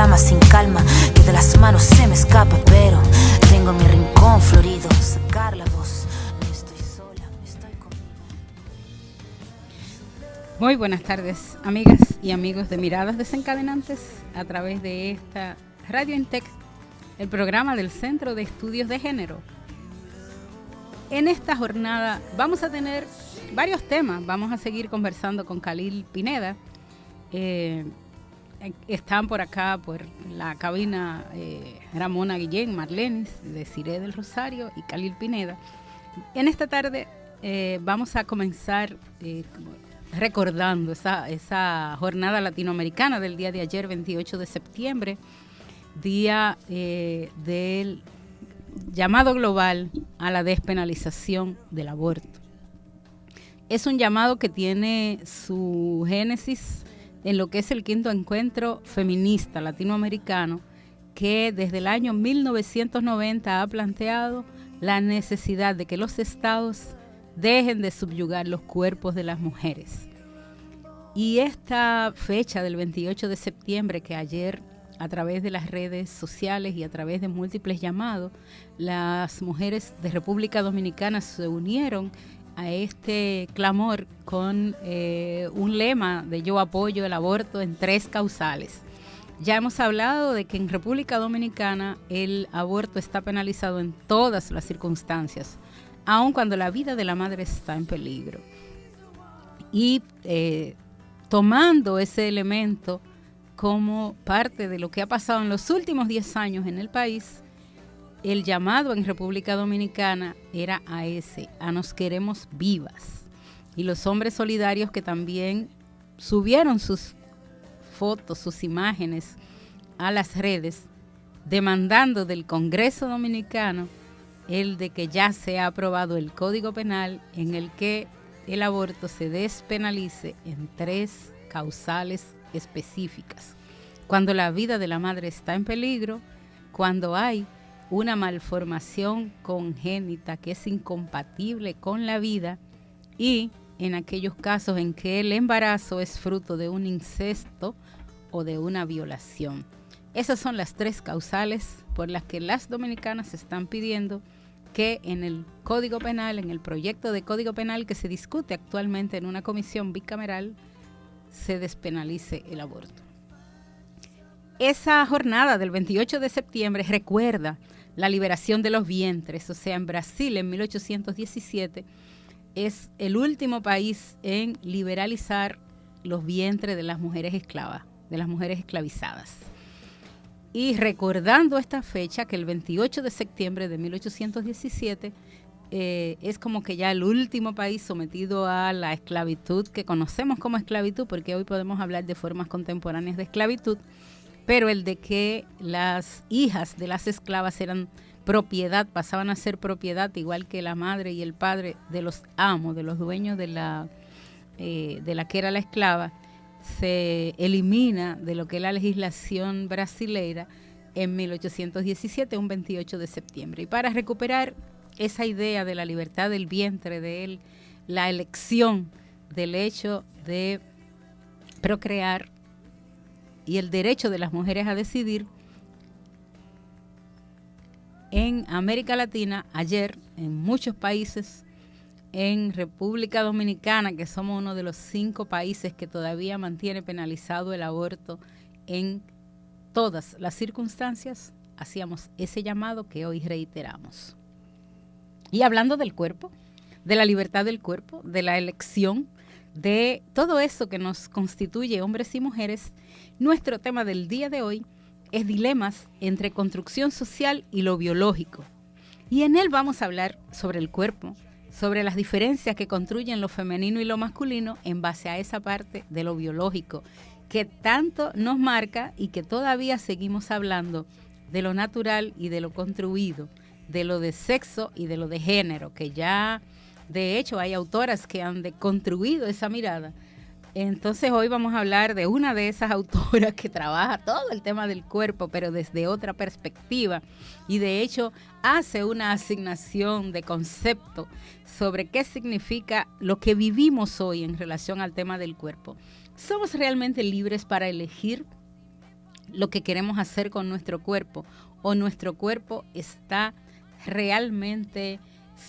flama sin calma, que de las manos se me escapa, pero tengo mi rincón florido, sacar la voz. No estoy sola, estoy conmigo. Muy buenas tardes, amigas y amigos de Miradas Desencadenantes, a través de esta Radio Intec, el programa del Centro de Estudios de Género. En esta jornada vamos a tener varios temas. Vamos a seguir conversando con Khalil Pineda. Están por acá, por la cabina, Ramona Guillén, Marlenis, de Ciré del Rosario y Khalil Pineda. En esta tarde vamos a comenzar recordando esa jornada latinoamericana del día de ayer, 28 de septiembre, día del llamado global a la despenalización del aborto. Es un llamado que tiene su génesis en lo que es el quinto encuentro feminista latinoamericano, que desde el año 1990 ha planteado la necesidad de que los estados dejen de subyugar los cuerpos de las mujeres. Y esta fecha del 28 de septiembre, que ayer a través de las redes sociales y a través de múltiples llamados, las mujeres de República Dominicana se unieron a este clamor con un lema de yo apoyo el aborto en 3 causales. Ya hemos hablado de que en República Dominicana el aborto está penalizado en todas las circunstancias, aun cuando la vida de la madre está en peligro. Y tomando ese elemento como parte de lo que ha pasado en los últimos 10 años en el país, el llamado en República Dominicana era a nos queremos vivas. Y los hombres solidarios que también subieron sus fotos, sus imágenes a las redes, demandando del Congreso Dominicano el de que ya se ha aprobado el Código Penal en el que el aborto se despenalice en 3 causales específicas. Cuando la vida de la madre está en peligro, cuando hay una malformación congénita que es incompatible con la vida, y en aquellos casos en que el embarazo es fruto de un incesto o de una violación. Esas son las 3 causales por las que las dominicanas están pidiendo que en el Código Penal, en el proyecto de Código Penal que se discute actualmente en una comisión bicameral, se despenalice el aborto. Esa jornada del 28 de septiembre recuerda la liberación de los vientres. O sea, en Brasil en 1817 es el último país en liberalizar los vientres de las mujeres esclavas, de las mujeres esclavizadas. Y recordando esta fecha, que el 28 de septiembre de 1817 es como que ya el último país sometido a la esclavitud que conocemos como esclavitud, porque hoy podemos hablar de formas contemporáneas de esclavitud, pero el de que las hijas de las esclavas eran propiedad, pasaban a ser propiedad, igual que la madre y el padre de los amos, de los dueños de la que era la esclava, se elimina de lo que es la legislación brasileira en 1817, un 28 de septiembre. Y para recuperar esa idea de la libertad del vientre, de la elección del hecho de procrear y el derecho de las mujeres a decidir, en América Latina, ayer, en muchos países, en República Dominicana, que somos uno de los 5 países que todavía mantiene penalizado el aborto en todas las circunstancias, hacíamos ese llamado que hoy reiteramos. Y hablando del cuerpo, de la libertad del cuerpo, de la elección, de todo eso que nos constituye hombres y mujeres, nuestro tema del día de hoy es dilemas entre construcción social y lo biológico. Y en él vamos a hablar sobre el cuerpo, sobre las diferencias que construyen lo femenino y lo masculino en base a esa parte de lo biológico que tanto nos marca y que todavía seguimos hablando de lo natural y de lo construido, de lo de sexo y de lo de género, que ya de hecho hay autoras que han deconstruido esa mirada. Entonces hoy vamos a hablar de una de esas autoras que trabaja todo el tema del cuerpo, pero desde otra perspectiva, y de hecho hace una asignación de concepto sobre qué significa lo que vivimos hoy en relación al tema del cuerpo. ¿Somos realmente libres para elegir lo que queremos hacer con nuestro cuerpo, o nuestro cuerpo está realmente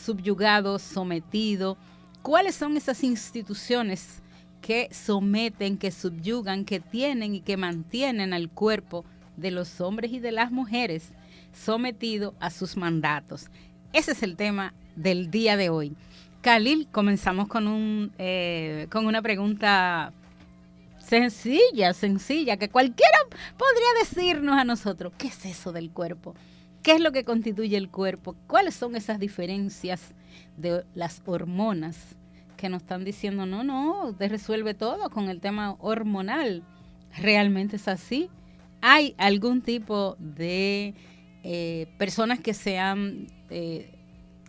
subyugado, sometido. ¿Cuáles son esas instituciones que someten, que subyugan, que tienen y que mantienen al cuerpo de los hombres y de las mujeres sometido a sus mandatos? Ese es el tema del día de hoy. Khalil, comenzamos con una pregunta sencilla, que cualquiera podría decirnos a nosotros. ¿Qué es eso del cuerpo? ¿Qué es lo que constituye el cuerpo? ¿Cuáles son esas diferencias de las hormonas que nos están diciendo, no, te resuelve todo con el tema hormonal? ¿Realmente es así? ¿Hay algún tipo de personas que se han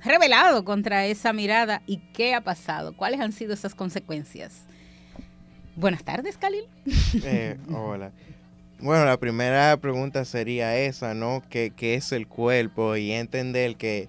rebelado contra esa mirada? ¿Y qué ha pasado? ¿Cuáles han sido esas consecuencias? Buenas tardes, Khalil. Hola. Bueno, la primera pregunta sería esa, ¿no? ¿Qué es el cuerpo? Y entender que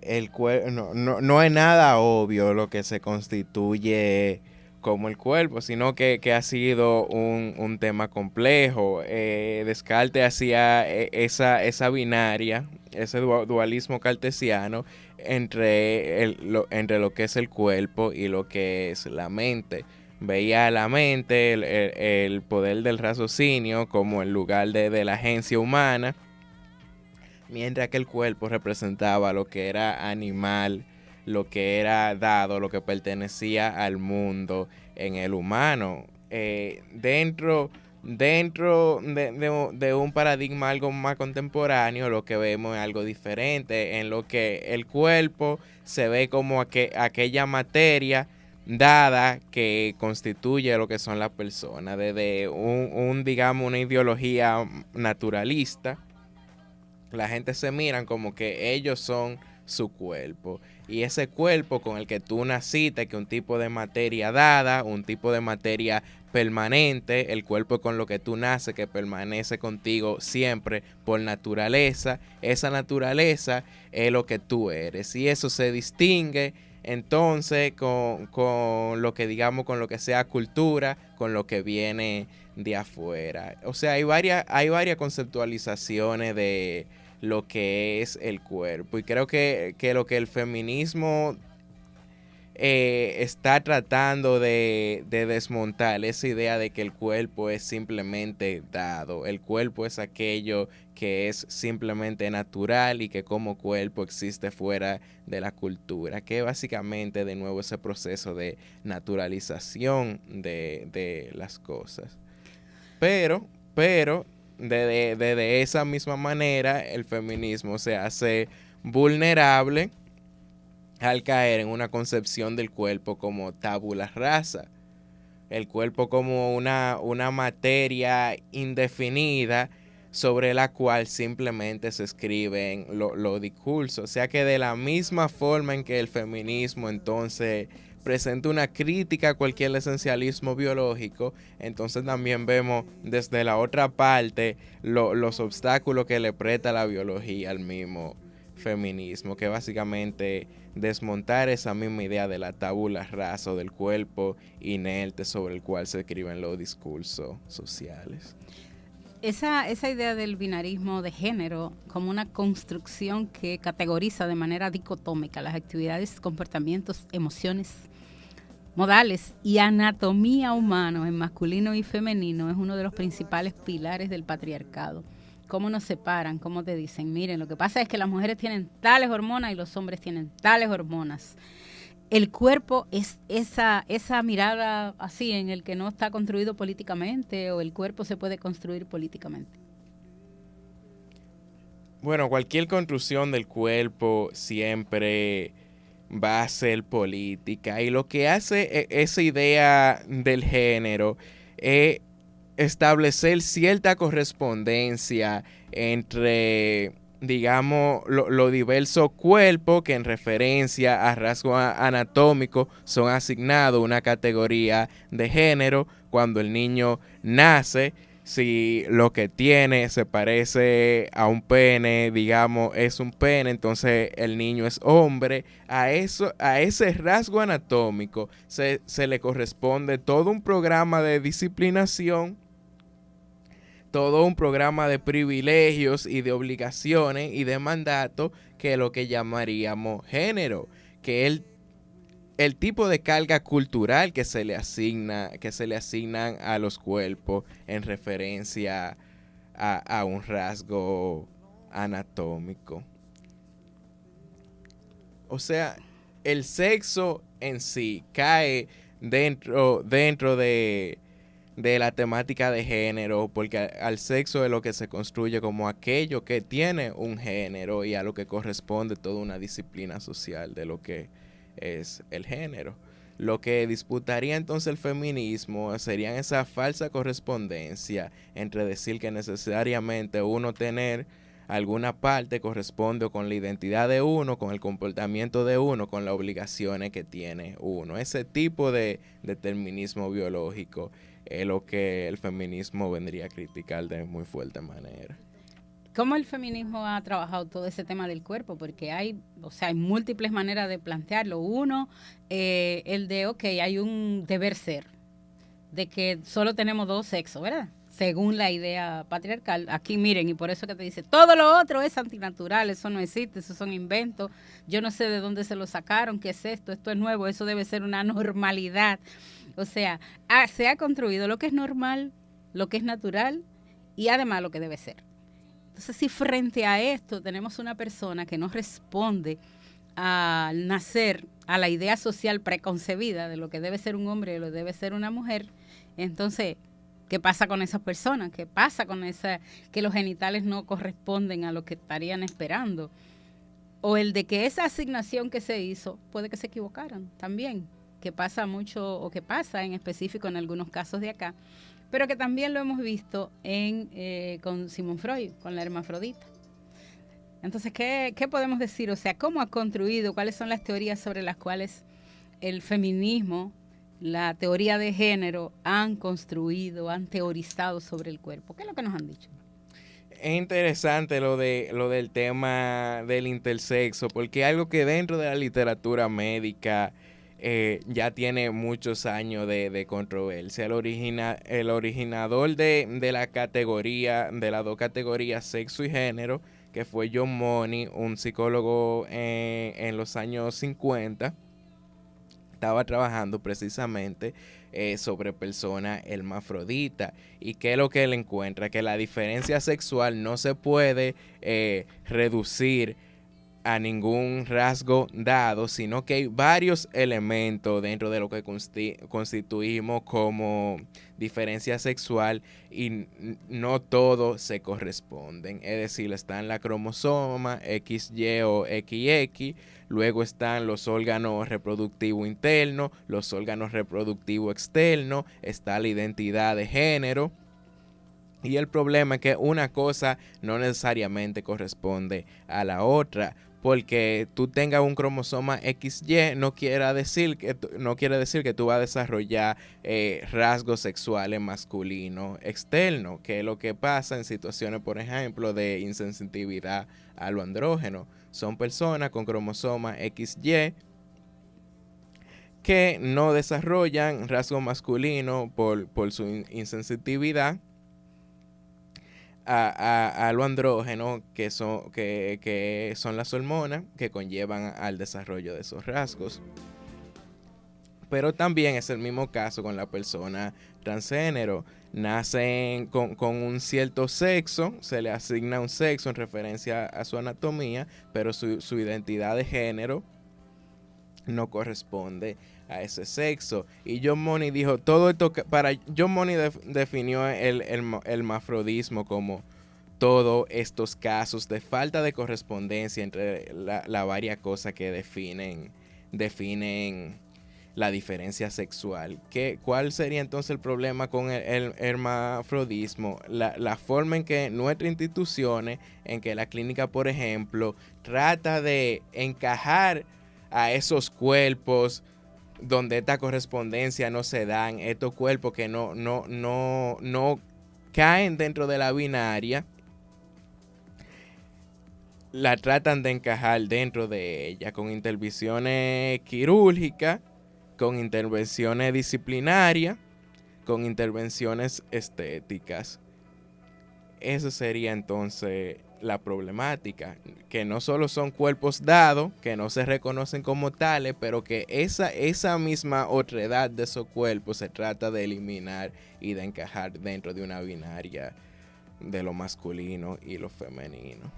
el cuerpo no es nada obvio lo que se constituye como el cuerpo, sino que ha sido un tema complejo. Descartes hacía esa binaria, ese dualismo cartesiano entre lo que es el cuerpo y lo que es la mente. Veía la mente, el poder del raciocinio como el lugar de la agencia humana, mientras que el cuerpo representaba lo que era animal, lo que era dado, lo que pertenecía al mundo en el humano. Dentro de un paradigma algo más contemporáneo, lo que vemos es algo diferente, en lo que el cuerpo se ve como aquella materia dada que constituye lo que son las personas, desde digamos, una ideología naturalista. La gente se miran como que ellos son su cuerpo, y ese cuerpo con el que tú naciste, que es un tipo de materia dada, un tipo de materia permanente, el cuerpo con lo que tú naces, que permanece contigo siempre por naturaleza. Esa naturaleza es lo que tú eres, y eso se distingue entonces con lo que digamos, con lo que sea cultura, con lo que viene de afuera. O sea, hay varias conceptualizaciones de lo que es el cuerpo, y creo que lo que el feminismo está tratando de desmontar esa idea de que el cuerpo es simplemente dado. El cuerpo es aquello que es simplemente natural y que como cuerpo existe fuera de la cultura, que básicamente de nuevo ese proceso de naturalización de las cosas. Pero de esa misma manera el feminismo se hace vulnerable al caer en una concepción del cuerpo como tabula rasa, el cuerpo como una materia indefinida sobre la cual simplemente se escriben los discursos. O sea que de la misma forma en que el feminismo entonces presenta una crítica a cualquier esencialismo biológico, entonces también vemos desde la otra parte los obstáculos que le presta la biología al mismo feminismo, que básicamente desmontar esa misma idea de la tabula rasa, del cuerpo inerte sobre el cual se escriben los discursos sociales. Esa idea del binarismo de género como una construcción que categoriza de manera dicotómica las actividades, comportamientos, emociones, modales y anatomía humana en masculino y femenino es uno de los principales pilares del patriarcado. ¿Cómo nos separan? ¿Cómo te dicen? Miren, lo que pasa es que las mujeres tienen tales hormonas y los hombres tienen tales hormonas. El cuerpo es esa mirada así en el que no está construido políticamente, o el cuerpo se puede construir políticamente. Bueno, cualquier construcción del cuerpo siempre va a ser política, y lo que hace esa idea del género es establecer cierta correspondencia entre, digamos, lo diverso cuerpo que en referencia a rasgos anatómicos son asignados una categoría de género. Cuando el niño nace, si lo que tiene se parece a un pene, digamos, es un pene, entonces el niño es hombre. A ese rasgo anatómico se le corresponde todo un programa de disciplinación todo un programa de privilegios y de obligaciones y de mandato que es lo que llamaríamos género, que el tipo de carga cultural que se le asignan a los cuerpos en referencia a un rasgo anatómico. O sea, el sexo en sí cae dentro de la temática de género, porque al sexo es lo que se construye como aquello que tiene un género y a lo que corresponde toda una disciplina social de lo que es el género. Lo que disputaría entonces el feminismo serían esa falsa correspondencia entre decir que necesariamente uno tener alguna parte corresponde con la identidad de uno, con el comportamiento de uno, con las obligaciones que tiene uno. Ese tipo de determinismo biológico es lo que el feminismo vendría a criticar de muy fuerte manera. ¿Cómo el feminismo ha trabajado todo ese tema del cuerpo? Porque hay múltiples maneras de plantearlo. Uno, el de, hay un deber ser, de que solo tenemos dos sexos, ¿verdad? Según la idea patriarcal. Aquí miren, y por eso que te dice, todo lo otro es antinatural, eso no existe, eso son inventos, yo no sé de dónde se lo sacaron, qué es esto es nuevo, eso debe ser una normalidad. O sea, se ha construido lo que es normal, lo que es natural y además lo que debe ser. Entonces, si frente a esto tenemos una persona que no responde al nacer a la idea social preconcebida de lo que debe ser un hombre y lo que debe ser una mujer, entonces, ¿qué pasa con esas personas? ¿Qué pasa con que los genitales no corresponden a lo que estarían esperando? O el de que esa asignación que se hizo, puede que se equivocaran también, que pasa mucho, o que pasa en específico en algunos casos de acá, pero que también lo hemos visto con Sigmund Freud, con la hermafrodita. Entonces, ¿qué podemos decir? O sea, ¿cómo ha construido? ¿Cuáles son las teorías sobre las cuales el feminismo, la teoría de género, han construido, han teorizado sobre el cuerpo? ¿Qué es lo que nos han dicho? Es interesante lo del tema del intersexo, porque es algo que dentro de la literatura médica ya tiene muchos años de controversia. El originador de la categoría, de las dos categorías, sexo y género, que fue John Money, un psicólogo en los años 50, estaba trabajando precisamente sobre personas hermafroditas. ¿Y qué es lo que él encuentra? Que la diferencia sexual no se puede reducir a ningún rasgo dado, sino que hay varios elementos dentro de lo que constituimos como diferencia sexual y no todos se corresponden. Es decir, están la cromosoma XY o XX, luego están los órganos reproductivos internos, los órganos reproductivos externos, está la identidad de género. Y el problema es que una cosa no necesariamente corresponde a la otra, porque tú tengas un cromosoma XY no quiere decir que tú vas a desarrollar rasgos sexuales masculinos externos, que es lo que pasa en situaciones, por ejemplo, de insensitividad a lo andrógeno. Son personas con cromosoma XY que no desarrollan rasgos masculinos por su insensitividad a lo andrógeno, que son las hormonas que conllevan al desarrollo de esos rasgos. Pero también es el mismo caso con la persona transgénero. Nacen con un cierto sexo, se le asigna un sexo en referencia a su anatomía, pero su identidad de género no corresponde a ese sexo. Y John Money dijo, todo esto, John Money definió el hermafrodismo como todos estos casos de falta de correspondencia entre la varias cosas que definen la diferencia sexual. ¿Cuál sería entonces el problema con el hermafrodismo? La forma en que nuestras instituciones, en que la clínica, por ejemplo, trata de encajar a esos cuerpos donde esta correspondencia no se dan, estos cuerpos que no caen dentro de la binaria, la tratan de encajar dentro de ella con intervenciones quirúrgicas, con intervenciones disciplinarias, con intervenciones estéticas. eso sería entonces la problemática, que no solo son cuerpos dados, que no se reconocen como tales, pero que esa misma otredad de esos cuerpos se trata de eliminar y de encajar dentro de una binaria de lo masculino y lo femenino.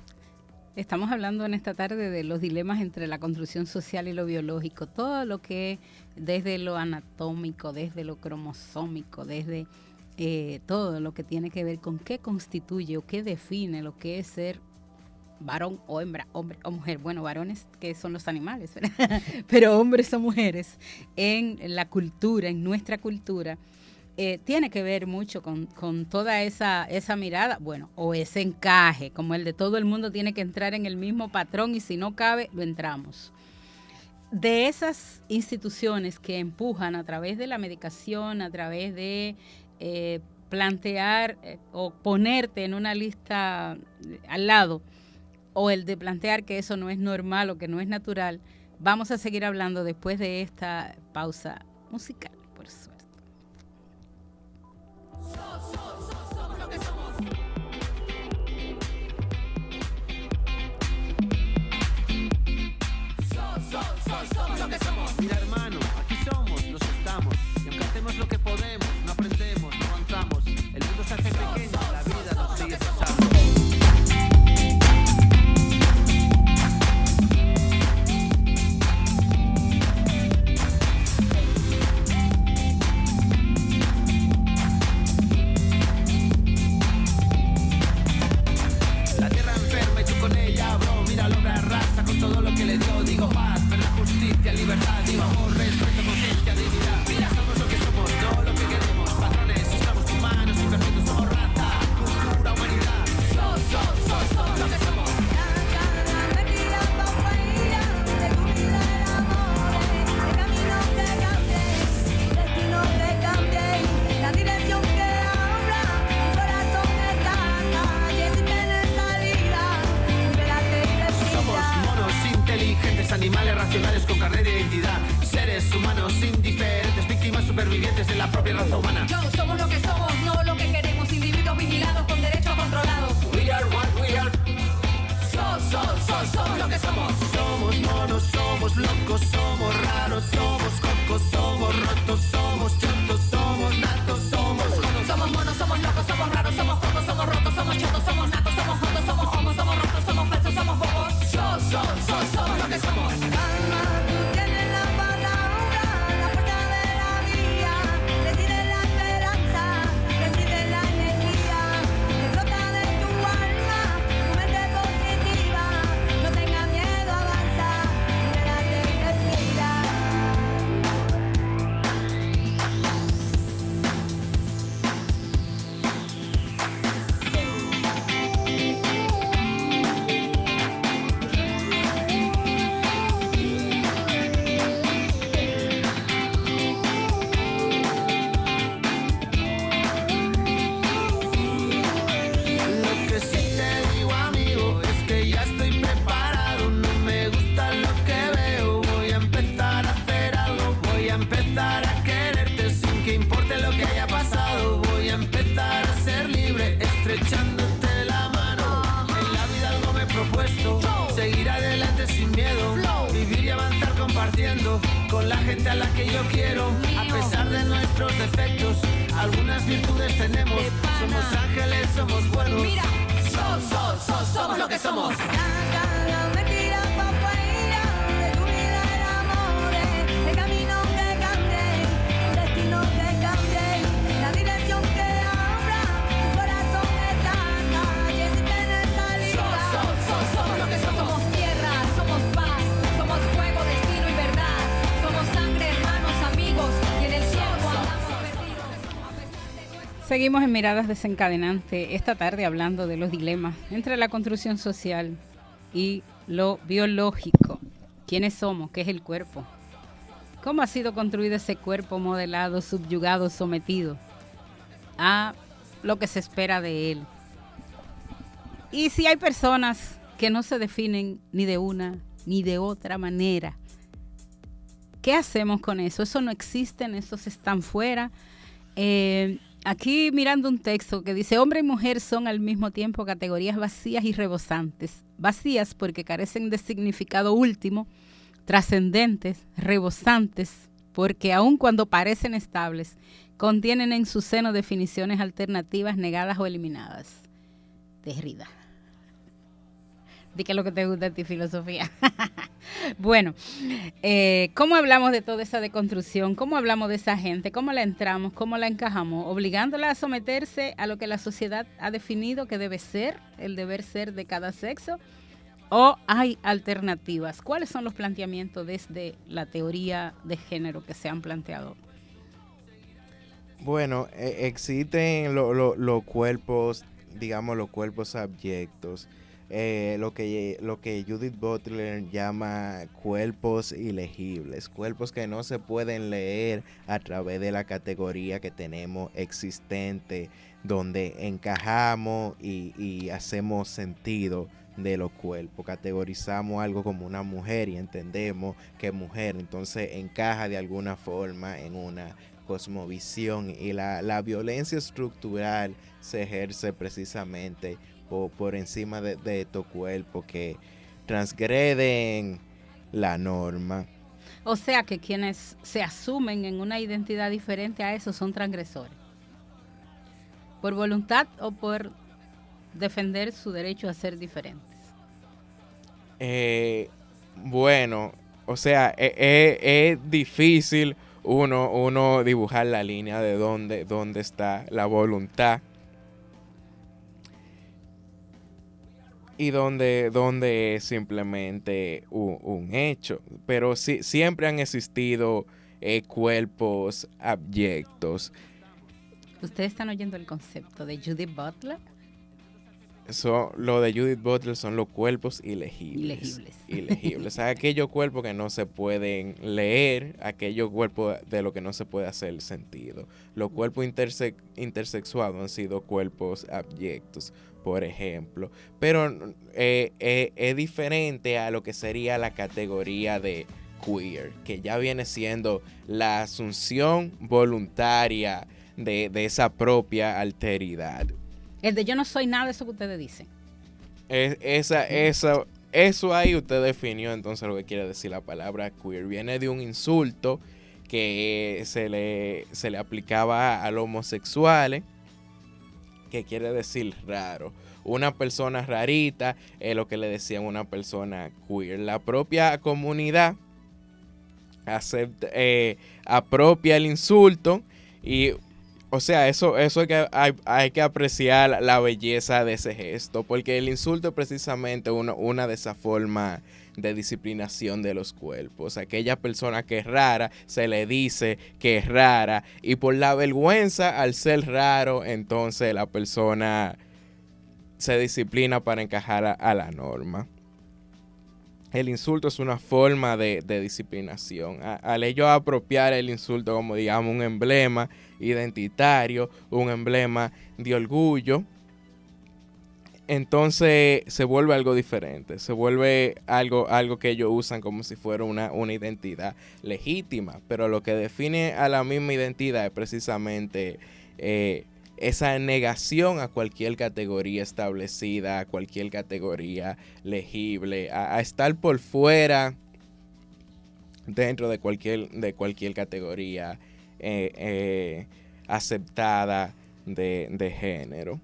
Estamos hablando en esta tarde de los dilemas entre la construcción social y lo biológico, todo lo que desde lo anatómico, desde lo cromosómico, desde todo lo que tiene que ver con qué constituye o qué define lo que es ser varón o hembra, hombre o mujer. Bueno, varones que son los animales, ¿verdad? Pero hombres o mujeres en la cultura, en nuestra cultura, tiene que ver mucho con toda esa mirada, bueno, o ese encaje, como el de todo el mundo tiene que entrar en el mismo patrón y si no cabe, lo entramos. De esas instituciones que empujan a través de la medicación, a través de plantear o ponerte en una lista al lado, o el de plantear que eso no es normal o que no es natural, vamos a seguir hablando después de esta pausa musical, por suerte. Somos lo que somos. Mira, hermano, aquí somos, nos estamos. Y aunque hacemos lo que podemos, no aprendemos, no avanzamos. El mundo se hace pequeño, la vida nos sigue pasando. La tierra enferma y tú con ella, bro. Mira la obra rasa con todo lo que le dio. Digo paz, verdad, justicia, libertad. Digo amor, respeto, conciencia, dignidad. Mira, somos lo que somos, no lo que queremos. Patrones, esclavos humanos, imperfectos, somos raza, cultura, humanidad. Somos lo que somos. Animales racionales con carnet de identidad. Seres humanos indiferentes, víctimas supervivientes de la propia raza humana. Somos lo que somos, no lo que queremos. Individuos vigilados con derechos controlados. We are what we are. Somos lo que somos. Somos monos, somos locos, somos raros, somos cocos, somos rotos, somos chotos, somos natos, somos jodos. Somos monos, somos locos, somos raros, somos cocos, somos rotos, somos chotos, somos natos, somos jodos, somos homos, somos rotos, somos falsos, somos bobos. Somos lo que somos. Con la gente a la que yo quiero, a pesar de nuestros defectos, algunas virtudes tenemos. Somos ángeles, somos buenos. Mira, somos lo que somos. Seguimos en Miradas Desencadenantes esta tarde hablando de los dilemas entre la construcción social y lo biológico. ¿Quiénes somos? ¿Qué es el cuerpo? ¿Cómo ha sido construido ese cuerpo modelado, subyugado, sometido a lo que se espera de él? Y si hay personas que no se definen ni de una ni de otra manera, ¿qué hacemos con eso? Eso no existe, esos están fuera. aquí mirando un texto que dice, hombre y mujer son al mismo tiempo categorías vacías y rebosantes. Vacías porque carecen de significado último, trascendentes, rebosantes, porque aun cuando parecen estables, contienen en su seno definiciones alternativas negadas o eliminadas. Derrida. Di que es lo que te gusta a ti, filosofía. Bueno, ¿cómo hablamos de toda esa deconstrucción? ¿Cómo hablamos de esa gente? ¿Cómo la entramos? ¿Cómo la encajamos? ¿Obligándola a someterse a lo que la sociedad ha definido que debe ser, el deber ser de cada sexo? ¿O hay alternativas? ¿Cuáles son los planteamientos desde la teoría de género que se han planteado? Bueno, existen los cuerpos, digamos, los cuerpos abyectos. Lo que Judith Butler llama cuerpos ilegibles, cuerpos que no se pueden leer a través de la categoría que tenemos existente, donde encajamos y hacemos sentido de los cuerpos. Categorizamos algo como una mujer y entendemos que es mujer, entonces encaja de alguna forma en una cosmovisión, y la violencia estructural se ejerce precisamente por encima de estos cuerpos que transgreden la norma. O sea que quienes se asumen en una identidad diferente a eso son transgresores. ¿Por voluntad o por defender su derecho a ser diferentes? Bueno, o sea, es difícil uno dibujar la línea de dónde está la voluntad y donde es simplemente un hecho. Pero sí, siempre han existido cuerpos abyectos. ¿Ustedes están oyendo el concepto de Judith Butler? Lo de Judith Butler son los cuerpos ilegibles. Ilegibles. O sea, aquellos cuerpos que no se pueden leer, aquellos cuerpos de los que no se puede hacer sentido. Los cuerpos intersexuados han sido cuerpos abyectos, por ejemplo. Pero es diferente a lo que sería la categoría de queer, que ya viene siendo la asunción voluntaria de esa propia alteridad. El de yo no soy nada, eso que ustedes dicen. Eso ahí usted definió entonces lo que quiere decir la palabra queer. Viene de un insulto que se le aplicaba a los homosexuales, que quiere decir raro. Una persona rarita es lo que le decían una persona queer. La propia comunidad apropia el insulto y... O sea, eso es que hay que apreciar la belleza de ese gesto, porque el insulto es precisamente una de esas formas de disciplinación de los cuerpos. Aquella persona que es rara, se le dice que es rara, y por la vergüenza al ser raro, entonces la persona se disciplina para encajar a la norma. El insulto es una forma de disciplinación. Al ello apropiar el insulto como, digamos, un emblema identitario, un emblema de orgullo, entonces se vuelve algo diferente. Se vuelve algo que ellos usan como si fuera una identidad legítima. Pero lo que define a la misma identidad es precisamente esa negación a cualquier categoría establecida, a cualquier categoría legible, a estar por fuera dentro de cualquier categoría aceptada de género.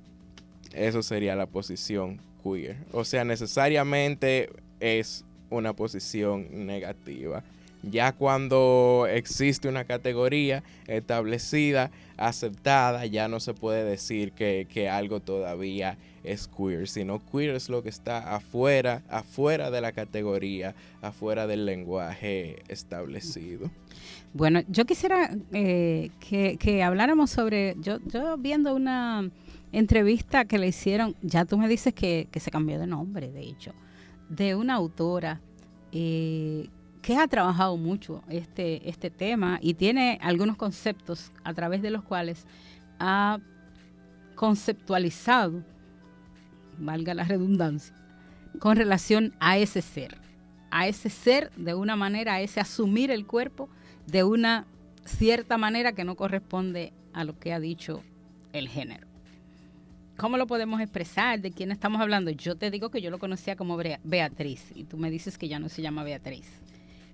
Eso sería la posición queer. O sea, necesariamente es una posición negativa. Ya cuando existe una categoría establecida, aceptada, ya no se puede decir que algo todavía es queer, sino queer es lo que está afuera de la categoría, afuera del lenguaje establecido. Bueno, yo quisiera que habláramos sobre, yo viendo una entrevista que le hicieron, ya tú me dices que se cambió de nombre, de hecho, de una autora que ha trabajado mucho este tema y tiene algunos conceptos a través de los cuales ha conceptualizado, valga la redundancia, con relación a ese ser de una manera, a ese asumir el cuerpo de una cierta manera que no corresponde a lo que ha dicho el género. ¿Cómo lo podemos expresar? ¿De quién estamos hablando? Yo te digo que yo lo conocía como Beatriz y tú me dices que ya no se llama Beatriz.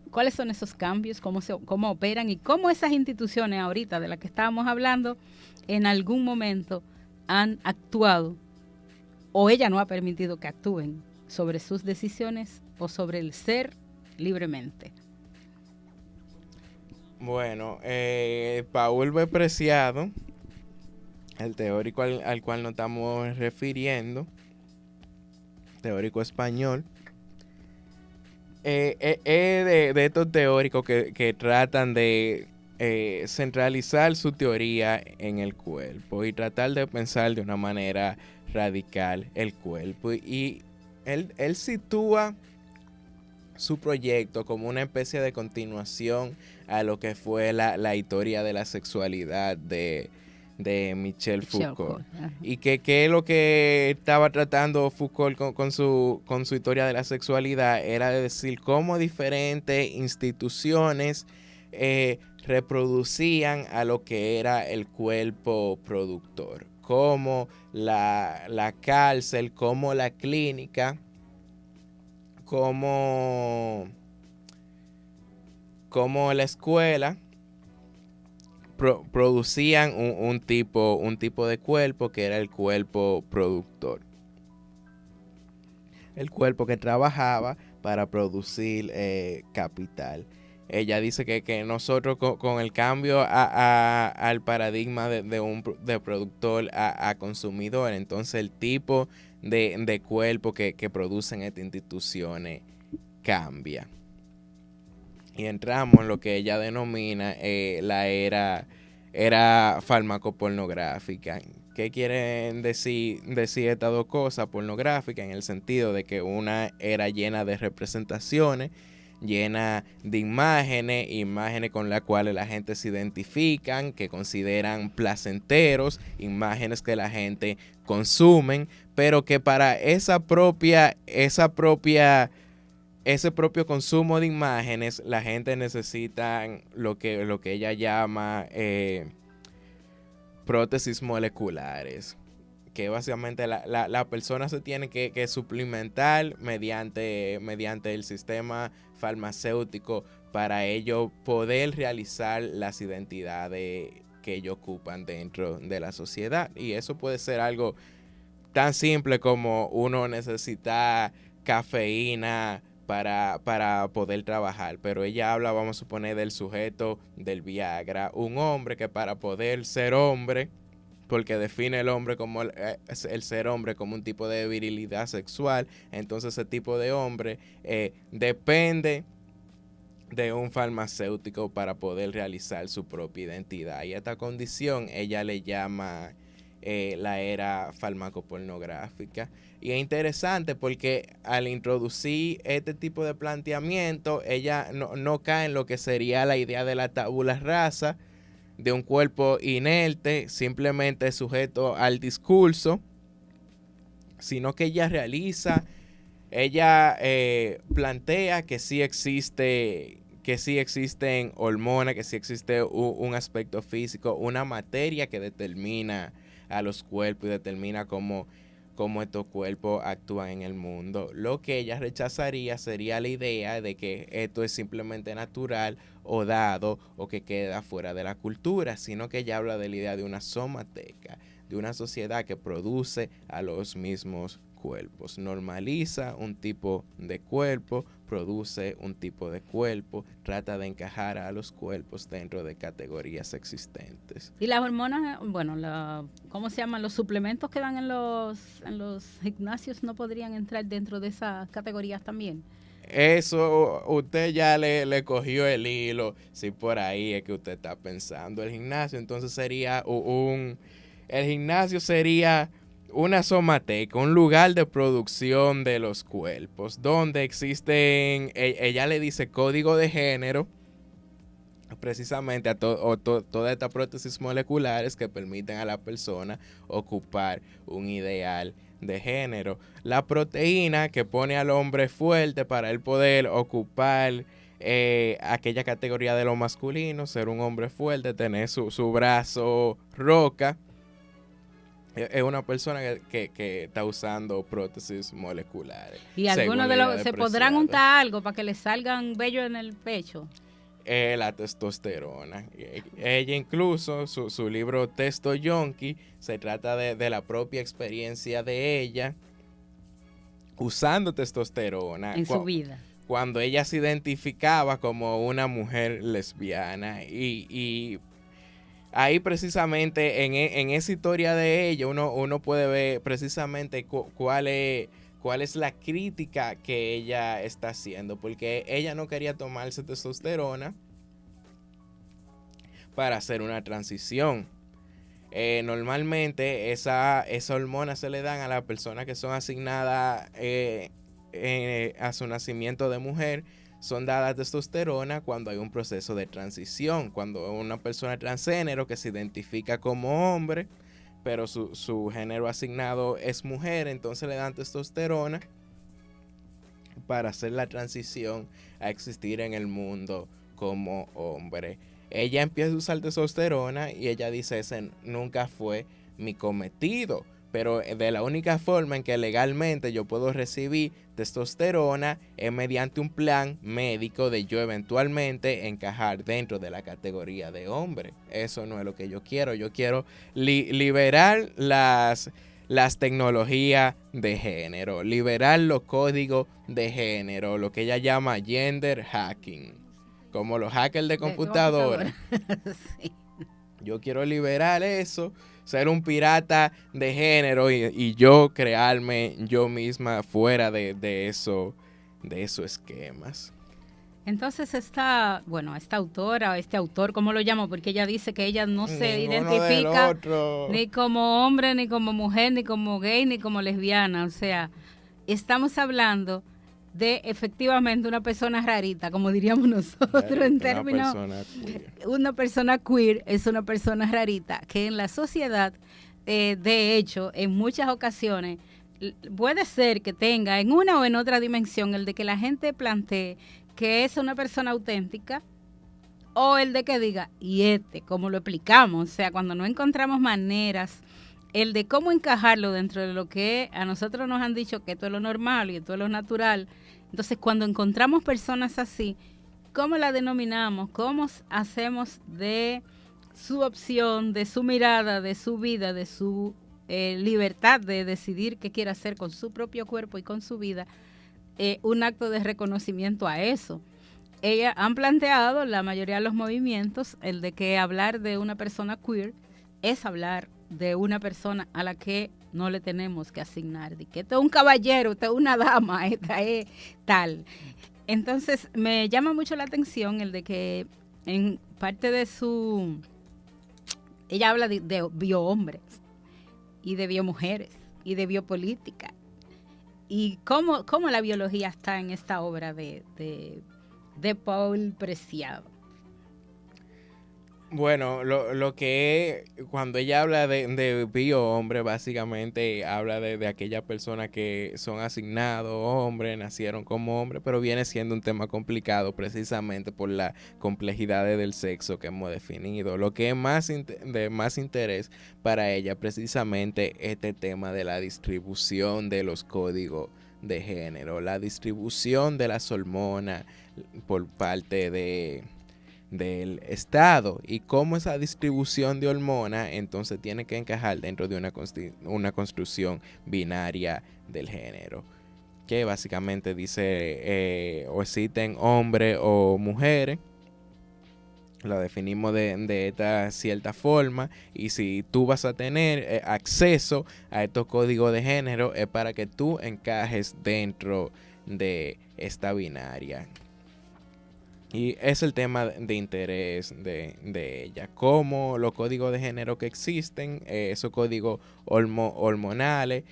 ¿Cuáles son esos cambios? ¿Cómo operan? ¿Y cómo esas instituciones ahorita de las que estábamos hablando en algún momento han actuado o ella no ha permitido que actúen sobre sus decisiones o sobre el ser libremente? Bueno, Paul B. Preciado, el teórico al cual nos estamos refiriendo, teórico español, de estos teóricos que tratan de centralizar su teoría en el cuerpo y tratar de pensar de una manera radical el cuerpo. Y él sitúa su proyecto como una especie de continuación a lo que fue la historia de la sexualidad de Michel Foucault. Y que es lo que estaba tratando Foucault con su historia de la sexualidad, era de decir cómo diferentes instituciones reproducían a lo que era el cuerpo productor, como la cárcel, como la clínica, como la escuela producían un tipo de cuerpo que era el cuerpo productor. El cuerpo que trabajaba para producir capital. Ella dice que nosotros con el cambio al paradigma de productor a consumidor, entonces el tipo de cuerpo que producen estas instituciones cambia. Y entramos en lo que ella denomina la era farmacopornográfica. ¿Qué quieren decir estas dos cosas? Pornográfica en el sentido de que una era llena de representaciones, llena de imágenes con las cuales la gente se identifican, que consideran placenteros, imágenes que la gente consumen, pero que para ese propio consumo de imágenes, la gente necesita lo que ella llama prótesis moleculares, que básicamente la persona se tiene que suplementar mediante el sistema farmacéutico para ello poder realizar las identidades que ellos ocupan dentro de la sociedad. Y eso puede ser algo tan simple como uno necesita cafeína para poder trabajar, pero ella habla, vamos a suponer, del sujeto del Viagra, un hombre que para poder ser hombre, porque define el hombre como el ser hombre como un tipo de virilidad sexual, entonces ese tipo de hombre depende de un farmacéutico para poder realizar su propia identidad, y a esta condición ella le llama la era farmacopornográfica. Y es interesante porque al introducir este tipo de planteamiento, ella no cae en lo que sería la idea de la tabula rasa, de un cuerpo inerte, simplemente sujeto al discurso, sino que ella plantea que sí existen hormonas, que sí existe un aspecto físico, una materia que determina a los cuerpos y determina cómo estos cuerpos actúan en el mundo. Lo que ella rechazaría sería la idea de que esto es simplemente natural o dado o que queda fuera de la cultura, sino que ella habla de la idea de una somateca, de una sociedad que produce a los mismos cuerpos, normaliza un tipo de cuerpo, produce un tipo de cuerpo, trata de encajar a los cuerpos dentro de categorías existentes. Y las hormonas, bueno, ¿cómo se llaman? Los suplementos que dan en los gimnasios no podrían entrar dentro de esas categorías también. Eso usted ya le cogió el hilo, si por ahí es que usted está pensando. El gimnasio entonces sería el gimnasio sería una somateca, un lugar de producción de los cuerpos, donde existen, ella le dice código de género, precisamente a todas estas prótesis moleculares que permiten a la persona ocupar un ideal de género. La proteína que pone al hombre fuerte para él poder ocupar aquella categoría de lo masculino, ser un hombre fuerte, tener su brazo roca. Es una persona que está usando prótesis moleculares. Y algunos según de la los idea se del podrán preciado. untar algo para que le salgan vellos en el pecho. La testosterona. Ella incluso, su libro Testo Yonki, se trata de la propia experiencia de ella usando testosterona. En su vida. Cuando ella se identificaba como una mujer lesbiana. Y ahí precisamente en esa historia de ella uno puede ver precisamente cuál es la crítica que ella está haciendo, porque ella no quería tomarse testosterona para hacer una transición. Normalmente esa hormona se le dan a las personas que son asignadas a su nacimiento de mujer. Son dadas testosterona cuando hay un proceso de transición, cuando una persona transgénero que se identifica como hombre, pero su género asignado es mujer, entonces le dan testosterona para hacer la transición a existir en el mundo como hombre. Ella empieza a usar testosterona y ella dice, ese nunca fue mi cometido, pero de la única forma en que legalmente yo puedo recibir testosterona es mediante un plan médico de yo eventualmente encajar dentro de la categoría de hombre. Eso no es lo que yo quiero. Yo quiero liberar las tecnologías de género, liberar los códigos de género, lo que ella llama gender hacking, como los hackers de computadora. Sí. Yo quiero liberar eso, ser un pirata de género y yo crearme yo misma fuera de esos esquemas. Entonces esta autora o este autor, ¿cómo lo llamo? Porque ella dice que ella no se Ninguno identifica del otro. ni como hombre, ni como mujer, ni como gay, ni como lesbiana. O sea, estamos hablando de efectivamente una persona rarita, como diríamos nosotros en términos. Una persona queer es una persona rarita que en la sociedad, de hecho, en muchas ocasiones, puede ser que tenga en una o en otra dimensión el de que la gente plantee que es una persona auténtica, o el de que diga, y ¿cómo lo explicamos? O sea, cuando no encontramos maneras, el de cómo encajarlo dentro de lo que a nosotros nos han dicho que esto es lo normal y esto es lo natural. Entonces, cuando encontramos personas así, ¿cómo la denominamos? ¿Cómo hacemos de su opción, de su mirada, de su vida, de su libertad de decidir qué quiere hacer con su propio cuerpo y con su vida, un acto de reconocimiento a eso? Ellas han planteado, la mayoría de los movimientos, el de que hablar de una persona queer es hablar de una persona a la que no le tenemos que asignar, de que esto es un caballero, esto es una dama, esta es tal. Entonces me llama mucho la atención el de que en parte de ella habla de biohombres y de biomujeres y de biopolítica y cómo la biología está en esta obra de Paul Preciado. Bueno, lo que cuando ella habla de biohombre, básicamente habla de aquellas personas que son asignados hombres, nacieron como hombres, pero viene siendo un tema complicado precisamente por las complejidades del sexo que hemos definido. Lo que es de más interés para ella precisamente este tema de la distribución de los códigos de género, la distribución de las hormonas por parte del Estado y cómo esa distribución de hormonas entonces tiene que encajar dentro de una construcción binaria del género, que básicamente dice o existen hombres o mujeres, la definimos de esta cierta forma, y si tú vas a tener acceso a estos códigos de género es para que tú encajes dentro de esta binaria. Y es el tema de interés de ella, cómo los códigos de género que existen, esos códigos hormonales,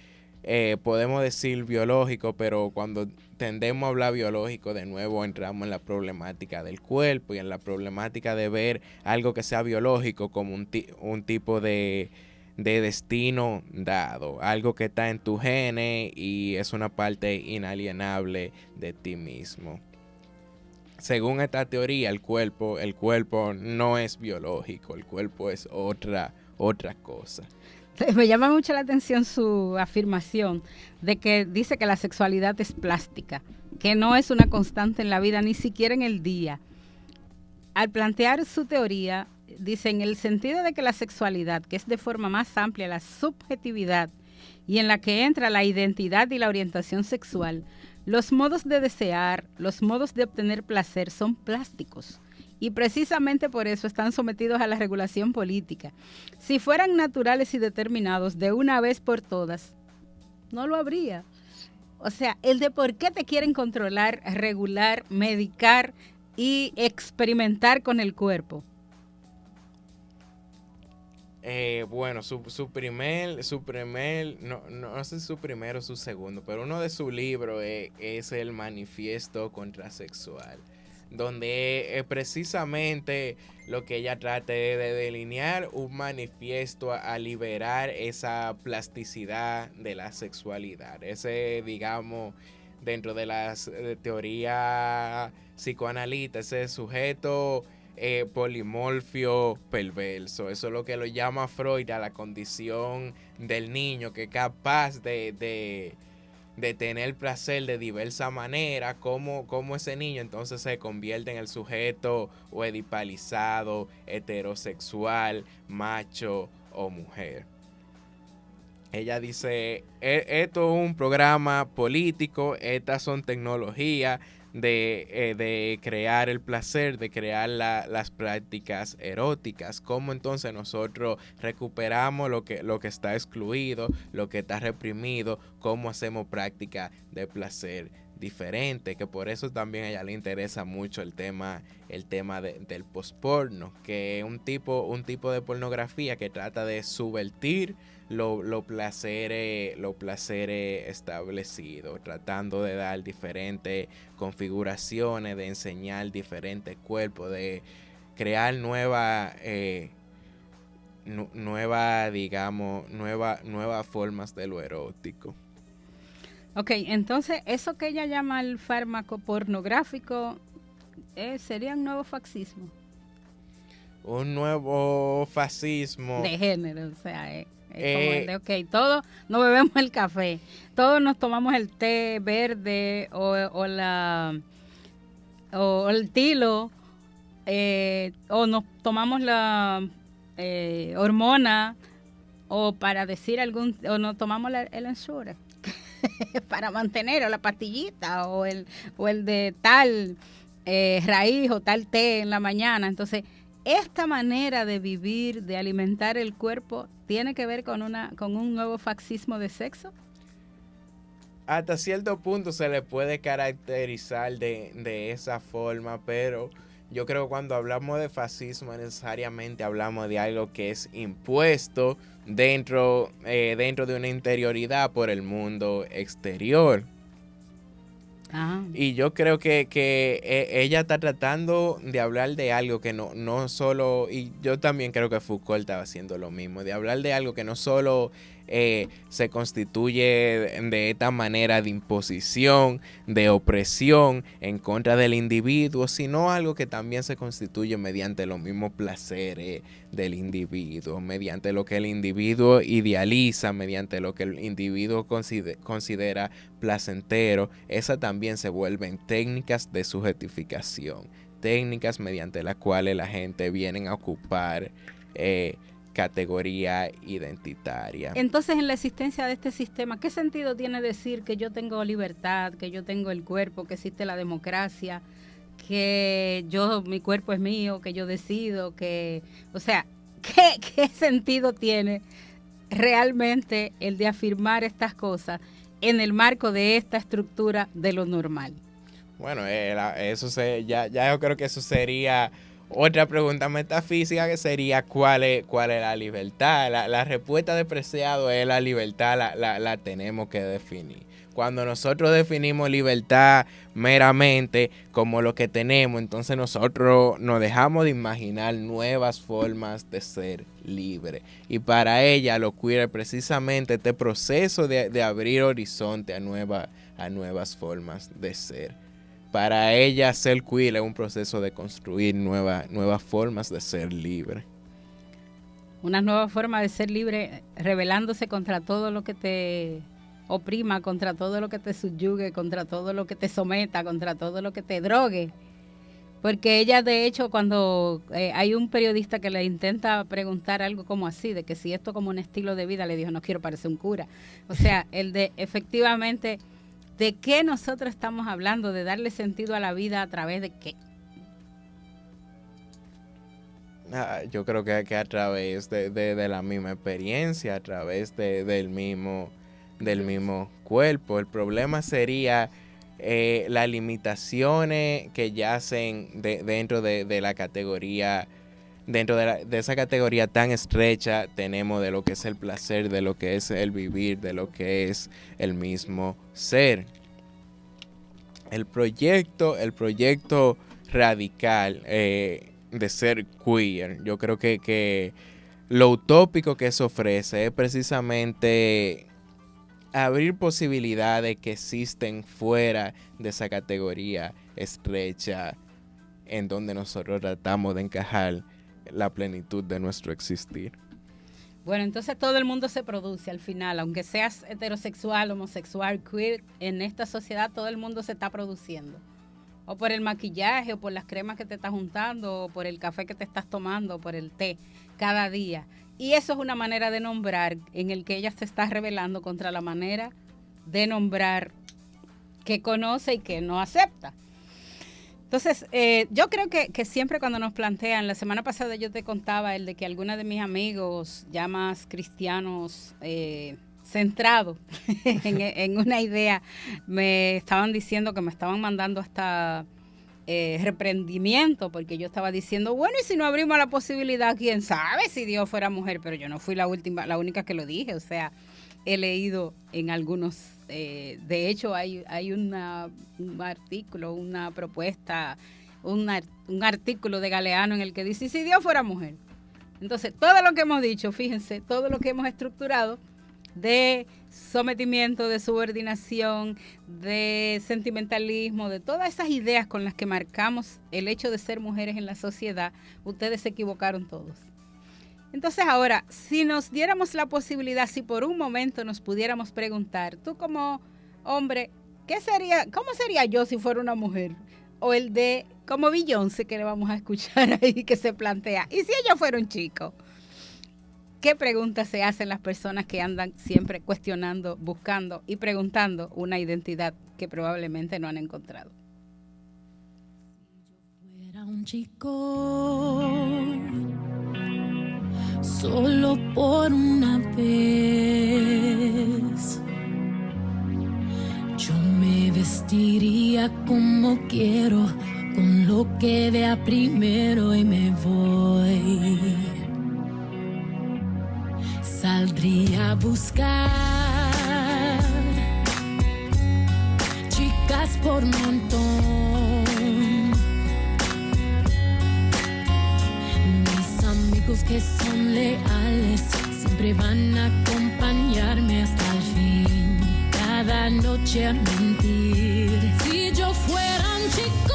podemos decir biológicos, pero cuando tendemos a hablar biológico, de nuevo entramos en la problemática del cuerpo y en la problemática de ver algo que sea biológico como un tipo de destino dado, algo que está en tu genes y es una parte inalienable de ti mismo. Según esta teoría, el cuerpo no es biológico, el cuerpo es otra cosa. Me llama mucho la atención su afirmación de que dice que la sexualidad es plástica, que no es una constante en la vida, ni siquiera en el día. Al plantear su teoría, dice en el sentido de que la sexualidad, que es de forma más amplia la subjetividad y en la que entra la identidad y la orientación sexual, los modos de desear, los modos de obtener placer son plásticos. Y precisamente por eso están sometidos a la regulación política. Si fueran naturales y determinados de una vez por todas, no lo habría. O sea, el de por qué te quieren controlar, regular, medicar y experimentar con el cuerpo. Bueno, su primer, no sé si su primero o su segundo, pero uno de sus libros es el Manifiesto Contrasexual, donde precisamente lo que ella trata es de delinear un manifiesto a liberar esa plasticidad de la sexualidad. Ese, digamos, dentro de las teorías psicoanalistas, ese sujeto polimorfio perverso. Eso es lo que lo llama Freud a la condición del niño, que es capaz de tener placer de diversa manera, como ese niño entonces se convierte en el sujeto o edipalizado, heterosexual, macho o mujer. Ella dice, esto es un programa político, estas son tecnologías de crear el placer, de crear las prácticas eróticas. Cómo entonces nosotros recuperamos lo que está excluido, lo que está reprimido, cómo hacemos práctica de placer diferente, que por eso también a ella le interesa mucho el tema del posporno, que es un tipo de pornografía que trata de subvertir los placeres establecidos, tratando de dar diferentes configuraciones, de enseñar diferentes cuerpos, de crear nuevas formas de lo erótico. Ok, entonces eso que ella llama el fármaco pornográfico sería un nuevo fascismo. Un nuevo fascismo. De género, o sea, es como el de, ok, todos nos bebemos el café, todos nos tomamos el té verde o el tilo, o nos tomamos la hormona, o para decir o nos tomamos el Ensure para mantener, o la pastillita, o el de tal raíz o tal té en la mañana. Entonces, esta manera de vivir, de alimentar el cuerpo, ¿tiene que ver con un nuevo fascismo de sexo? Hasta cierto punto se le puede caracterizar de esa forma, pero yo creo que cuando hablamos de fascismo necesariamente hablamos de algo que es impuesto dentro de una interioridad por el mundo exterior. Ah. Y yo creo que ella está tratando de hablar de algo que no solo, y yo también creo que Foucault estaba haciendo lo mismo, de hablar de algo que no solo se constituye de esta manera de imposición, de opresión en contra del individuo, sino algo que también se constituye mediante los mismos placeres del individuo, mediante lo que el individuo idealiza, mediante lo que el individuo considera placentero. Esas también se vuelven técnicas de subjetificación, técnicas mediante las cuales la gente viene a ocupar categoría identitaria. Entonces, en la existencia de este sistema, ¿qué sentido tiene decir que yo tengo libertad, que yo tengo el cuerpo, que existe la democracia, que mi cuerpo es mío, que yo decido, o sea, ¿qué sentido tiene realmente el de afirmar estas cosas en el marco de esta estructura de lo normal? Bueno, ya yo creo que eso sería otra pregunta metafísica, que sería ¿cuál es la libertad? La respuesta de Preciado es la libertad, la tenemos que definir. Cuando nosotros definimos libertad meramente como lo que tenemos, entonces nosotros nos dejamos de imaginar nuevas formas de ser libre. Y para ella lo queer es precisamente este proceso de abrir horizonte a nuevas formas de ser. Para ella ser queer es un proceso de construir nuevas formas de ser libre. una nueva forma de ser libre, rebelándose contra todo lo que te oprima, contra todo lo que te subyugue, contra todo lo que te someta, contra todo lo que te drogue. Porque ella, de hecho, cuando hay un periodista que le intenta preguntar algo como así, de que si esto como un estilo de vida, le dijo, no quiero parecer un cura. O sea, el de efectivamente, ¿de qué nosotros estamos hablando? De darle sentido a la vida a través de qué. Yo creo que a través de la misma experiencia, a través del mismo cuerpo. El problema sería las limitaciones que yacen dentro de la categoría, dentro de esa categoría tan estrecha tenemos de lo que es el placer, de lo que es el vivir, de lo que es el mismo ser. El proyecto radical de ser queer, yo creo que lo utópico que eso ofrece es precisamente abrir posibilidades que existen fuera de esa categoría estrecha en donde nosotros tratamos de encajar la plenitud de nuestro existir. Bueno, entonces todo el mundo se produce al final, aunque seas heterosexual, homosexual, queer, en esta sociedad todo el mundo se está produciendo. O por el maquillaje, o por las cremas que te estás juntando, o por el café que te estás tomando, o por el té, cada día. Y eso es una manera de nombrar en el que ella se está rebelando contra la manera de nombrar que conoce y que no acepta. Entonces, yo creo que siempre cuando nos plantean, la semana pasada yo te contaba el de que algunos de mis amigos, ya más cristianos, centrados en una idea, me estaban diciendo que me estaban mandando hasta reprendimiento, porque yo estaba diciendo, bueno, y si no abrimos la posibilidad, quién sabe si Dios fuera mujer, pero yo no fui la única que lo dije. O sea, he leído en algunos, de hecho hay un artículo, una propuesta, un artículo de Galeano en el que dice, ¿y si Dios fuera mujer? Entonces, todo lo que hemos dicho, fíjense, todo lo que hemos estructurado de sometimiento, de subordinación, de sentimentalismo, de todas esas ideas con las que marcamos el hecho de ser mujeres en la sociedad, ustedes se equivocaron todos. Entonces ahora, si nos diéramos la posibilidad, si por un momento nos pudiéramos preguntar, tú como hombre, ¿cómo sería yo si fuera una mujer? O el de, como Beyoncé, que le vamos a escuchar ahí, que se plantea, ¿y si ella fuera un chico? ¿Qué preguntas se hacen las personas que andan siempre cuestionando, buscando y preguntando una identidad que probablemente no han encontrado? Si yo fuera un chico, solo por una vez, yo me vestiría como quiero, con lo que vea primero y me voy. Saldría a buscar chicas por montón. Mis amigos que son leales siempre van a acompañarme hasta el fin. Cada noche a mentir. Si yo fuera un chico,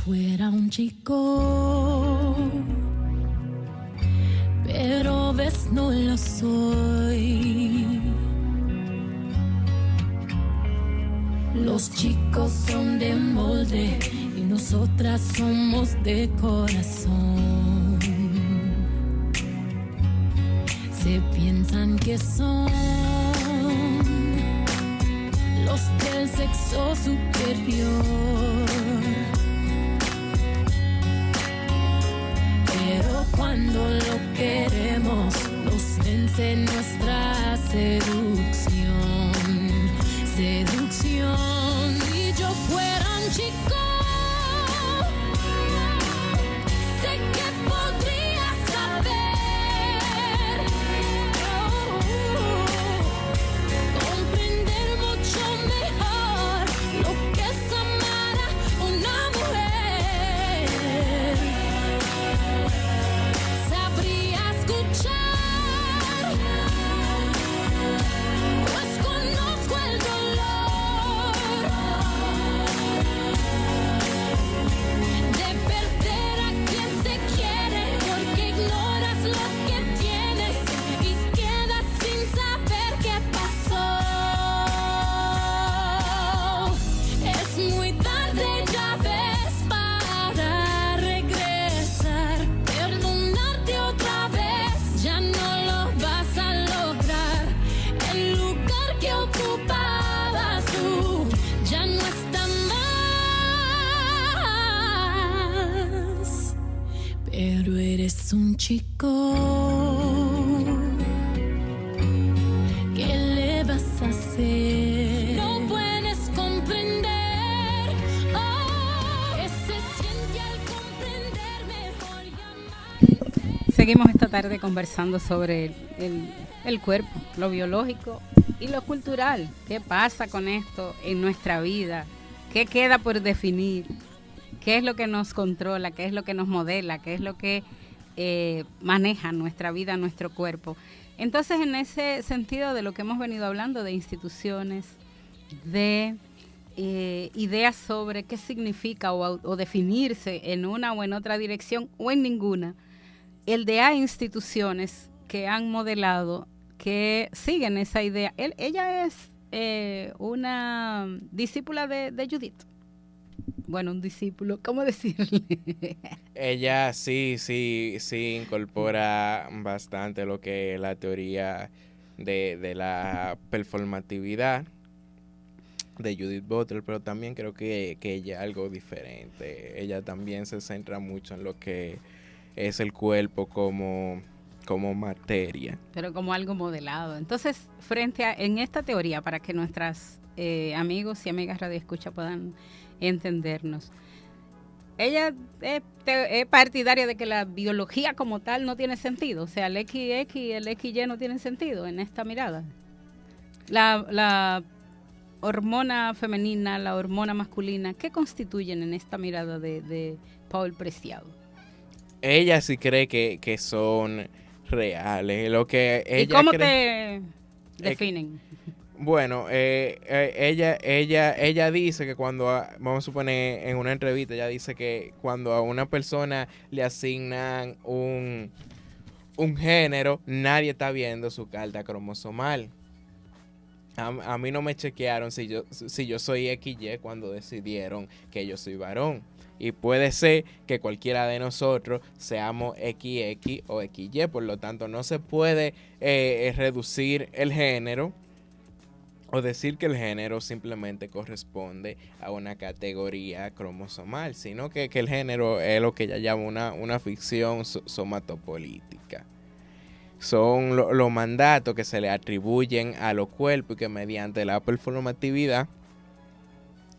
fuera un chico, pero ves no lo soy. Los chicos son de molde y nosotras somos de corazón. Se piensan que son los del sexo superior. Pero cuando lo queremos, nos vence nuestra seducción. seducción. Si yo fuera un chico, sé que podría saber comprender mucho mejor lo que es amar a una mujer. Sabría escuchar, pues conozco el dolor de perder a quien se quiere, porque ignoras lo que tienes y quedas sin saber qué pasó. Es muy tarde, ya ves, para regresar. Perdonarte otra vez ya no lo vas a lograr. El lugar que ocupabas tú ya no está más. Pero eres un chico. ¿Qué le vas a hacer? No puedes comprender. Oh, que se siente al comprender mejor llamar. Seguimos esta tarde conversando sobre el cuerpo, lo biológico y lo cultural. ¿Qué pasa con esto en nuestra vida? ¿Qué queda por definir? ¿Qué es lo que nos controla? ¿Qué es lo que nos modela? ¿Qué es lo que maneja nuestra vida, nuestro cuerpo? Entonces, en ese sentido de lo que hemos venido hablando, de instituciones, de ideas sobre qué significa o definirse en una o en otra dirección o en ninguna, el de hay instituciones que han modelado, que siguen esa idea. Ella es una discípula de Judith. Bueno, un discípulo, ¿cómo decirle? Ella sí incorpora bastante lo que es la teoría de la performatividad de Judith Butler, pero también creo que ella es algo diferente. Ella también se centra mucho en lo que es el cuerpo como materia. Pero como algo modelado. Entonces, en esta teoría, para que nuestras amigos y amigas radioescucha puedan entendernos, ella es partidaria de que la biología como tal no tiene sentido. O sea, el XX y el XY no tienen sentido en esta mirada. La hormona femenina, la hormona masculina, ¿qué constituyen en esta mirada de Paul Preciado? Ella sí cree que son reales. Lo que ella ¿Y cómo cree, te definen? Bueno, ella dice que cuando, vamos a suponer en una entrevista, ella dice que cuando a una persona le asignan un género, nadie está viendo su carta cromosomal. A mí no me chequearon si yo soy XY cuando decidieron que yo soy varón. Y puede ser que cualquiera de nosotros seamos XX o XY. Por lo tanto, no se puede reducir el género o decir que el género simplemente corresponde a una categoría cromosomal, sino que el género es lo que ella llama una ficción somatopolítica. Son los mandatos que se le atribuyen a los cuerpos y que mediante la performatividad,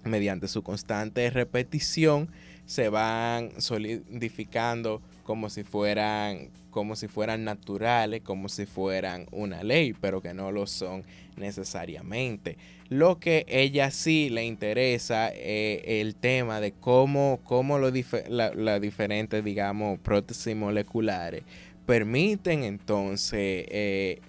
mediante su constante repetición, se van solidificando como si fueran naturales, como si fueran una ley, pero que no lo son necesariamente. Lo que ella sí le interesa es el tema de cómo las diferentes, digamos, prótesis moleculares permiten entonces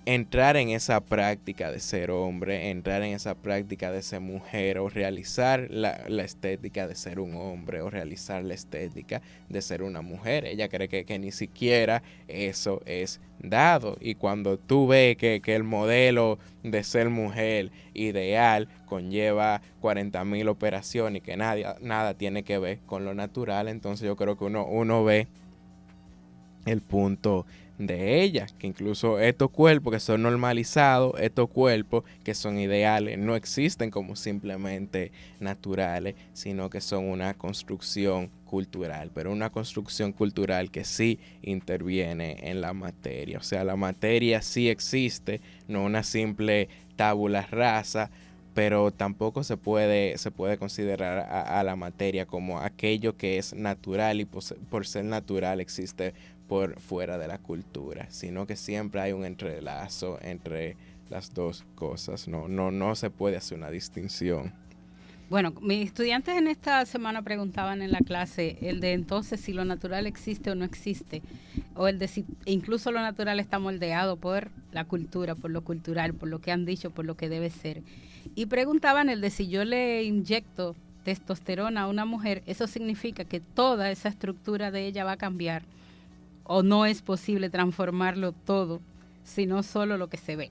entrar en esa práctica de ser hombre, entrar en esa práctica de ser mujer, o realizar la estética de ser un hombre, o realizar la estética de ser una mujer. Ella cree que ni siquiera eso es dado. Y cuando tú ves que el modelo de ser mujer ideal conlleva 40,000 operaciones y que nada tiene que ver con lo natural, entonces yo creo que uno ve el punto de ella, que incluso estos cuerpos que son normalizados, estos cuerpos que son ideales, no existen como simplemente naturales, sino que son una construcción cultural, pero una construcción cultural que sí interviene en la materia. O sea, la materia sí existe, no una simple tabula rasa, pero tampoco se puede considerar a la materia como aquello que es natural y por ser natural existe por fuera de la cultura, sino que siempre hay un entrelazo entre las dos cosas. No se puede hacer una distinción. Bueno, mis estudiantes en esta semana preguntaban en la clase el de entonces si lo natural existe o no existe, o el de si incluso lo natural está moldeado por la cultura, por lo cultural, por lo que han dicho, por lo que debe ser. Y preguntaban el de si yo le inyecto testosterona a una mujer, ¿eso significa que toda esa estructura de ella va a cambiar? ¿O no es posible transformarlo todo, sino solo lo que se ve?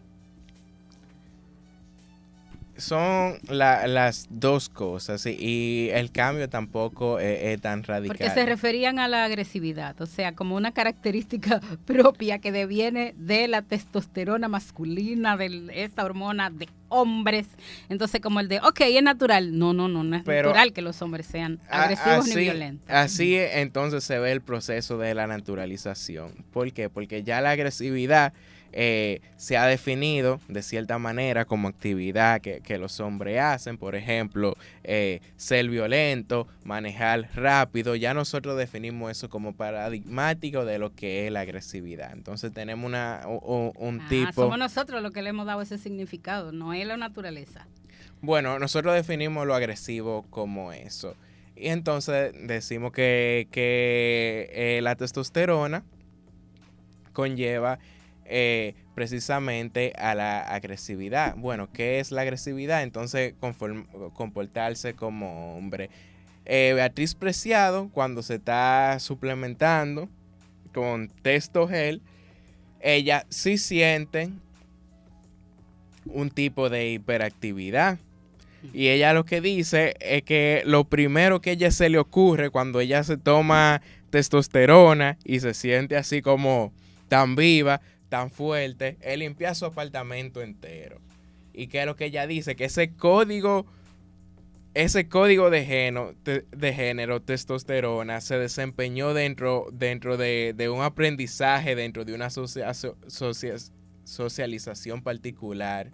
Son las dos cosas y el cambio tampoco es tan radical. Porque se referían a la agresividad, o sea, como una característica propia que deviene de la testosterona masculina, de esta hormona de hombres. Entonces, como el de, ok, es natural. No es natural que los hombres sean agresivos ni violentos. Así entonces se ve el proceso de la naturalización. ¿Por qué? Porque ya la agresividad se ha definido de cierta manera como actividad que los hombres hacen, por ejemplo, ser violento, manejar rápido. Ya nosotros definimos eso como paradigmático de lo que es la agresividad. Entonces tenemos un tipo... Somos nosotros los que le hemos dado ese significado, no es la naturaleza. Bueno, nosotros definimos lo agresivo como eso. Y entonces decimos que la testosterona conlleva precisamente a la agresividad. Bueno, ¿qué es la agresividad? Entonces, comportarse como hombre. Beatriz Preciado, cuando se está suplementando con Testogel, ella sí siente un tipo de hiperactividad. Y ella lo que dice es que lo primero que a ella se le ocurre cuando ella se toma testosterona y se siente así como tan viva, tan fuerte, es limpiar su apartamento entero. Y que es lo que ella dice, que ese código de género testosterona se desempeñó dentro de un aprendizaje, dentro de una socialización particular.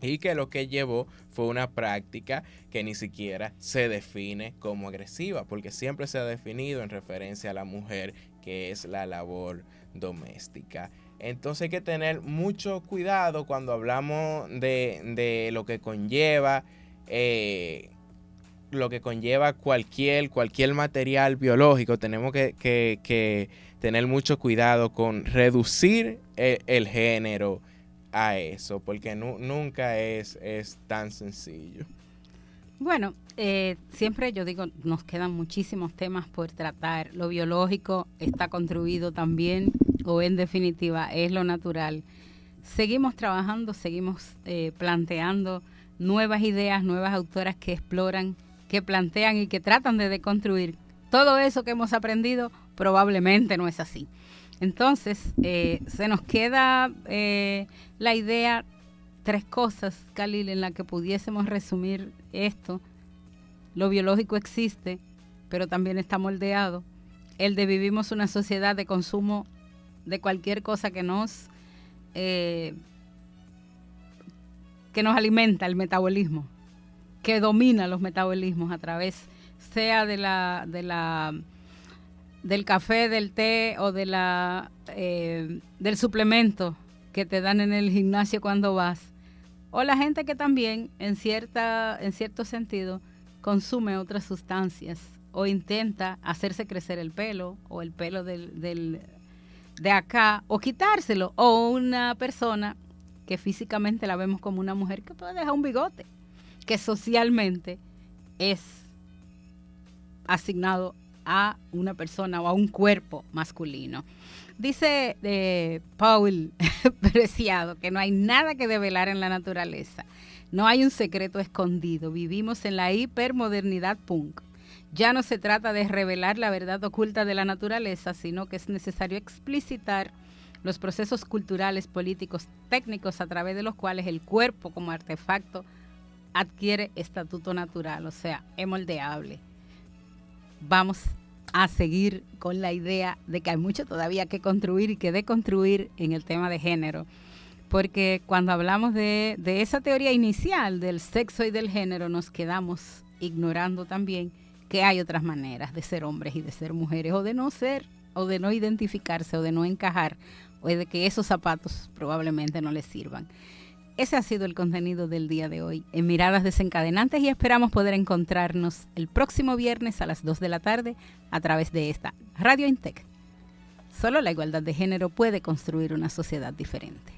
Y que lo que llevó fue una práctica que ni siquiera se define como agresiva, porque siempre se ha definido en referencia a la mujer, que es la labor doméstica. Entonces hay que tener mucho cuidado cuando hablamos de lo que conlleva cualquier material biológico. Tenemos que tener mucho cuidado con reducir el género a eso, porque nunca es tan sencillo. Bueno, siempre yo digo, nos quedan muchísimos temas por tratar. Lo biológico está construido también, o en definitiva es lo natural. Seguimos trabajando, seguimos planteando nuevas ideas, nuevas autoras que exploran, que plantean y que tratan de deconstruir. Todo eso que hemos aprendido probablemente no es así. Entonces, se nos queda la idea, 3 cosas, Khalil, en la que pudiésemos resumir esto. Lo biológico existe, pero también está moldeado. El de vivimos una sociedad de consumo de cualquier cosa que nos alimenta el metabolismo, que domina los metabolismos a través, sea del café, del té o del suplemento que te dan en el gimnasio cuando vas, o la gente que también en cierto sentido consume otras sustancias o intenta hacerse crecer el pelo o el pelo de acá o quitárselo, o una persona que físicamente la vemos como una mujer que puede dejar un bigote, que socialmente es asignado a una persona o a un cuerpo masculino. Dice Paul Preciado que no hay nada que develar en la naturaleza. No hay un secreto escondido. Vivimos en la hipermodernidad punk. Ya no se trata de revelar la verdad oculta de la naturaleza, sino que es necesario explicitar los procesos culturales, políticos, técnicos a través de los cuales el cuerpo como artefacto adquiere estatuto natural, o sea, es moldeable. Vamos a seguir con la idea de que hay mucho todavía que construir y que deconstruir en el tema de género, porque cuando hablamos de esa teoría inicial del sexo y del género, nos quedamos ignorando también que hay otras maneras de ser hombres y de ser mujeres, o de no ser, o de no identificarse, o de no encajar, o de que esos zapatos probablemente no les sirvan. Ese ha sido el contenido del día de hoy en Miradas Desencadenantes, y esperamos poder encontrarnos el próximo viernes a las 2 de la tarde a través de esta Radio Intec. Solo la igualdad de género puede construir una sociedad diferente.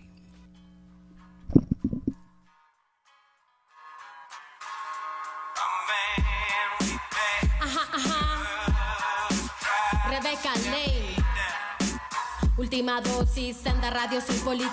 Rebeca Lane. Última dosis, senda radio sin política.